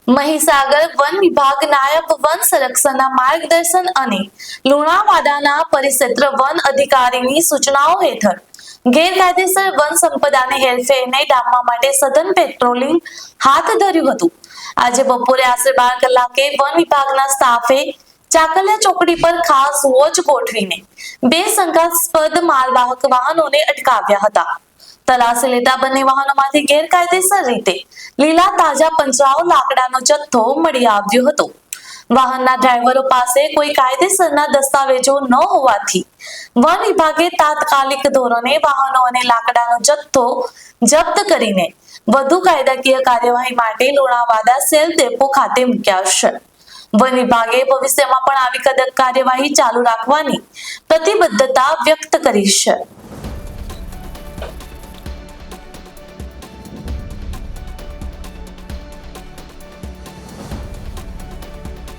Mahisagar one વિભાગ નાયબ one સંરક્ષકના માર્ગદર્શન અને લુણાવાડાના પરિક્ષેત્ર વન અધિકારીની સૂચનાઓ હેઠળ ગેરકાયદેસર વન સંપદાને હેરફેરને ડામવા માટે સઘન પેટ્રોલિંગ હાથ ધર્યું હતું। આજે બપોરે આશરે 12 કલાકે વન વિભાગના સ્ટાફે ચાકલિયા ચોકડી પર ખાસ વોચ ગોઠવીને 2 શંકાસ્પદ માલવાહક વાહનોને અટકાવ્યા હતા। તલાશી લેતા બંને વાહનોમાંથી ગેરકાયદેસર રીતે લીલા તાજા પંજરાઓ લાકડાનો જથ્થો મળી આવ્યો હતો। વાહનના ડ્રાઈવરો પાસે કોઈ કાયદેસરના દસ્તાવેજો ન હોવાથી વન વિભાગે તાત્કાલિક ધોરણે વાહનો અને લાકડાનો જથ્થો જપ્ત કરીને વધુ કાયદાકીય કાર્યવાહી માટે લુણાવાડા સેલ ડેપો ખાતે મૂક્યા છે। વન વિભાગે ભવિષ્યમાં પણ આવી કડક કાર્યવાહી ચાલુ રાખવાની પ્રતિબદ્ધતા વ્યક્ત કરી છે।